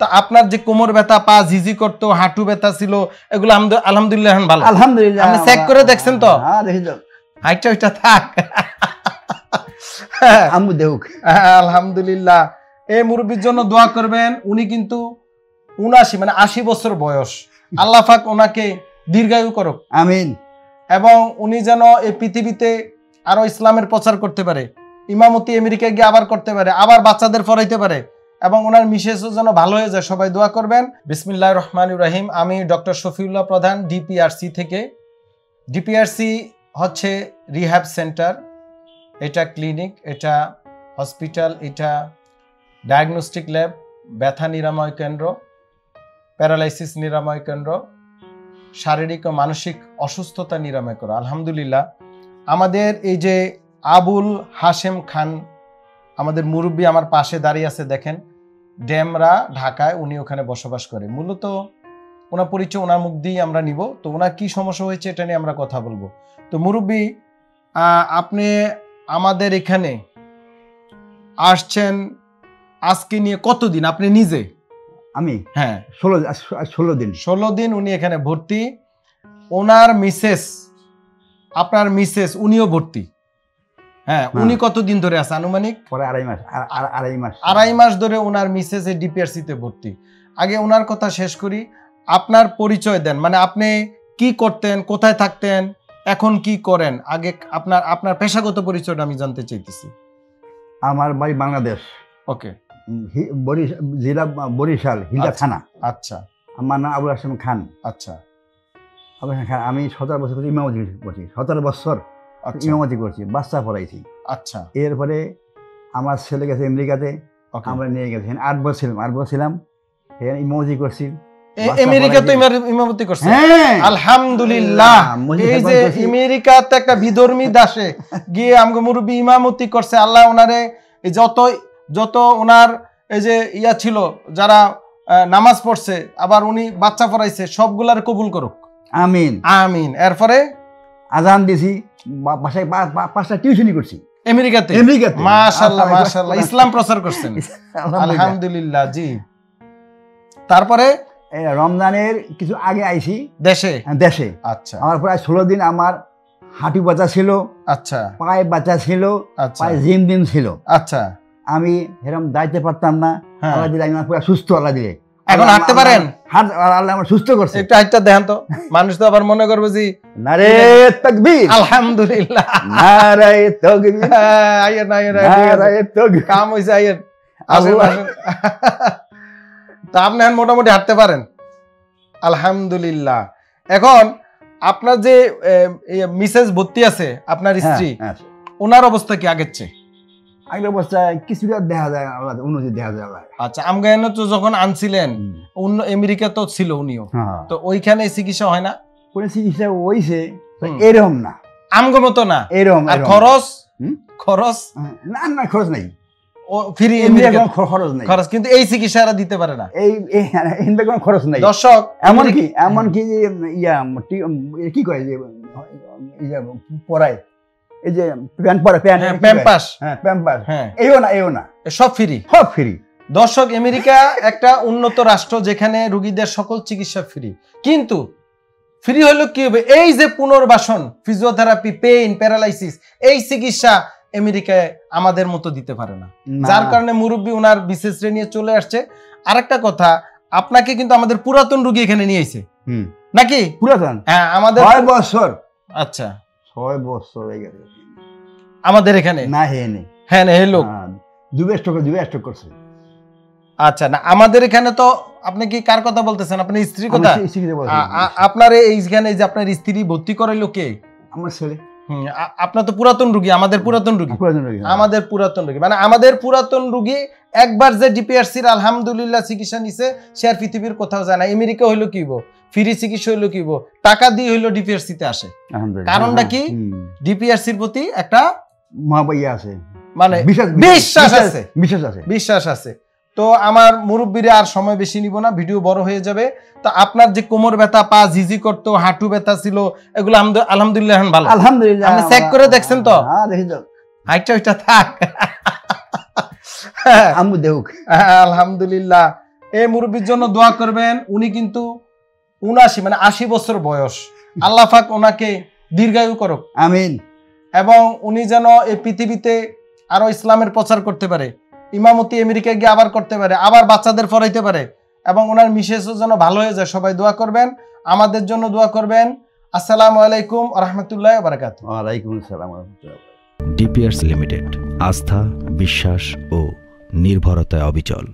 তো আপনার যে কোমর ব্যথা, পা ঝিঝি করতো, হাঁটু ব্যথা ছিল, এগুলো আলহামদুলিল্লাহ এখন ভালো? আলহামদুলিল্লাহ। আপনি চেক করে দেখছেন তো? হ্যাঁ দেখি তো। হাইটটা ওইটা থাক। আম্মু দেউক। আলহামদুলিল্লাহ। এই মুরব্বির জন্য দোয়া করবেন। উনি কিন্তু ৭৯ মানে ৮০ বছর বয়স। আল্লাহ পাক ওনাকে দীর্ঘায়ু করুক, আমিন। এবং উনি যেন এই পৃথিবীতে আরো ইসলামের প্রচার করতে পারে, ইমামতি আমেরিকায় গিয়ে আবার করতে পারে, আবার বাচ্চাদের পড়াইতে পারে, এবং ওনার মিসেসও যেন ভালো হয়ে যায়। সবাই দোয়া করবেন। বিসমিল্লাহির রহমানির রহিম। আমি ডক্টর শফিউল্লাহ প্রধান, ডিপিআরসি থেকে। ডিপিআরসি হচ্ছে রিহ্যাব সেন্টার, এটা ক্লিনিক, এটা হসপিটাল, এটা ডায়াগনস্টিক ল্যাব, ব্যথা নিরাময় কেন্দ্র, প্যারালাইসিস নিরাময় কেন্দ্র, শারীরিক ও মানসিক অসুস্থতা নিরাময় করা। আলহামদুলিল্লাহ, আমাদের এই যে আবুল হাশেম খান আমাদের মুরব্বী আমার পাশে দাঁড়িয়ে আছে, দেখেন, ডেমরা, ঢাকায় উনি ওখানে বসবাস করে। মূলত ওনার পরিচয় ওনার মুখ দিয়েই আমরা নিব। তো ওনার কি সমস্যা হয়েছে এটা নিয়ে আমরা কথা বলবো। তো মুরব্বী, আপনি আমাদের এখানে আসছেন আজকে নিয়ে কতদিন আপনি নিজে? আমি হ্যাঁ 16 দিন। 16 দিন উনি এখানে ভর্তি। ওনার মিসেস, আপনার মিসেস, উনিও ভর্তি। হ্যাঁ, উনি কতদিন ধরে আছে আনুমানিক? পরে আড়াই মাস। 2.5 মাস ধরে ওনার মিসেস এই ডিপিআরসিতে ভর্তি। আগে ওনার কথা শেষ করি। আপনার পরিচয় দেন, মানে আপনি কি করতেন, কোথায় থাকতেন, এখন কি করেন? আগে আপনার পেশাগত পরিচয়টা আমি জানতে চাইতেছি। আমার বাড়ি বাংলাদেশ। ওকে। জেলা বরিশাল, হিলদা থানা। আচ্ছা। আমার নাম আবুল হাশেম খান। আচ্ছা। আবুল হাশেম খান। আমি 17 বছর ইমামতি করছি। 17 বছর ইমামতি করছি, বাচ্চা পড়াইছি। আচ্ছা। এরপরে আমার ছেলে গেছে আমেরিকাতে, আমরা নিয়ে গেছি। 8 বছর ছিলাম, ইমামতি করছি। আমেরিকা তো ইমামতি করছে। আলহামদুলিল্লাহ। এই যে আমেরিকাতে একটা বিধর্মী দাসে গিয়ে আমগো মুরব্বি ইমামতি করছে। আল্লাহ ওনারে যত ওনার এই যে ইয়া ছিল, যারা নামাজ পড়ছে, আবার উনি বাচ্চা পড়াইছে, সবগুলার কবুল করুক, আমিন আমিন। এরপরে আজান দিছি, বাসায় 5টা টিউশনি করছি আমেরিকাতে। মাশাআল্লাহ মাশাআল্লাহ, ইসলাম প্রচার করছেন। আলহামদুলিল্লাহ। জি। তারপরে রমজানের কিছু আগে আইছি দেশে। আচ্ছা। আমার প্রায় 16 দিন আমার হাঁটু বাঁচা ছিল। আচ্ছা। পায়ে বাঁচা ছিল। পায়ে জিম ছিল। আচ্ছা। আমি এরকম দাইতে পারতাম না। আল্লাহ দিলে আমি পুরো সুস্থ। আল্লাহ দিলে এখন হাঁটতে পারেন। আল্লাহ আমার সুস্থ করছে। একটু হাঁটতে দেন তো, মানুষ তো আবার মনে করবে যে নারে তাকবীর। আলহামদুলিল্লাহ। নারে তাকবীর। আয়ের নারে তাকবীর। কাম হইছে আয়ের। আসেন। তা আপনি মোটামুটি হাঁটতে পারেন, আলহামদুলিল্লাহ। এখন আপনার যে মিসেস ভর্তি আছে, আপনার স্ত্রী, ওনার অবস্থা কি আগের চেয়ে? আগের অবস্থায় কিছুটা দেখা যায়, উন্নতি দেখা যায়। আচ্ছা। আমগায়ন তো যখন আনছিলেন আমেরিকা তো ছিল উনিও, তো ওইখানে চিকিৎসা হয় না? কোন চিকিৎসা হইছে এরকম না, আমগো মতো না এরকম। আর খরচ না খরচ নাই, ফ্রি খরচ নাই, খরচ কিন্তু এই চিকিৎসাটা দিতে পারে না, এই কোনো খরচ নাই। দর্শক এমনকি ইয়া কি কয় যে পড়ায়, এই যে প্যাম্পাস, এও না, সব ফ্রি। দর্শক, আমেরিকা একটা উন্নত রাষ্ট্র যেখানে রোগীদের সকল চিকিৎসা ফ্রি। কিন্তু ফ্রি হলো কি হবে, এই যে পুনর্বাসন, ফিজিওথেরাপি, পেইন, প্যারালাইসিস, এই চিকিৎসা আমেরিকায় আমাদের মতো দিতে পারে না। যার কারণে মুরব্বী ওনার বিশেষ নিয়ে চলে আসছে। আরেকটা কথা, আপনাকে কিন্তু আমাদের পুরাতন রোগী এখানে নিয়ে আইছে নাকি? পুরাতন? হ্যাঁ, আমাদের 6 বছর। আচ্ছা, 6 বছর হয়ে গেছে আমাদের এখানে। না হ্যাঁ হে লোক দুবে স্ট্রোক করছে। আচ্ছা, না আমাদের এখানে তো আপনি কি কার কথা বলতেছেন? আপনার স্ত্রীর কথা? আপনার এইখানে যে আপনার স্ত্রী ভর্তি করাইলো কে? আমার ছেলে। আপনার তো পুরাতন রোগী, আমাদের পুরাতন রোগী, আমাদের পুরাতন রোগী, মানে আমাদের পুরাতন রোগী একবার যে ডিপিআরসির আলহামদুলিল্লাহ চিকিৎসা নিছে, সে আর পৃথিবীর কোথাও যায় না। আমেরিকা হইলো কি ফ্রি চিকিৎসা হইলো কি, টাকা দিয়ে হইলো ডিপিআরসিতে আসে। কারণটা কি? ডিপিআরসির প্রতি একটা আছে, মানে বিশ্বাস আছে। তো আমার মুরব্বীরা আর সময় বেশি নিব না, ভিডিও বড় হয়ে যাবে। তো আপনার যে কোমর ব্যথা, পা ঝিঝি করতো, হাঁটু ব্যথা ছিল, এগুলো আলহামদুলিল্লাহ এখন ভালো? আলহামদুলিল্লাহ। আপনি চেক করে দেখছেন তো? হ্যাঁ দেখি তো। হাইটটা ওইটা থাক, আম্মু দেউক। আলহামদুলিল্লাহ। এই মুরব্বীর জন্য দোয়া করবেন। উনি কিন্তু 79 মানে 80 বছর বয়স। আল্লাহ পাক ওনাকে দীর্ঘায়ু করুক, আমিন। এবং উনি যেন এই পৃথিবীতে আরো ইসলামের প্রচার করতে পারে, ইমামতি আমেরিকায় গিয়ে আবার করতে পারে, আবার বাচ্চাদের পড়াইতে পারে, এবং ওনার মিসেসও যেন ভালো হয়ে যায়। সবাই দোয়া করবেন, আমাদের জন্য দোয়া করবেন। আসসালামু আলাইকুম ওয়া রাহমাতুল্লাহি ওয়া বারাকাতুহু। ওয়া আলাইকুম আসসালাম ওয়া রাহমাতুল্লাহ। ডিপিআরস লিমিটেড, আস্থা, বিশ্বাস ও নির্ভরতায় অবিচল।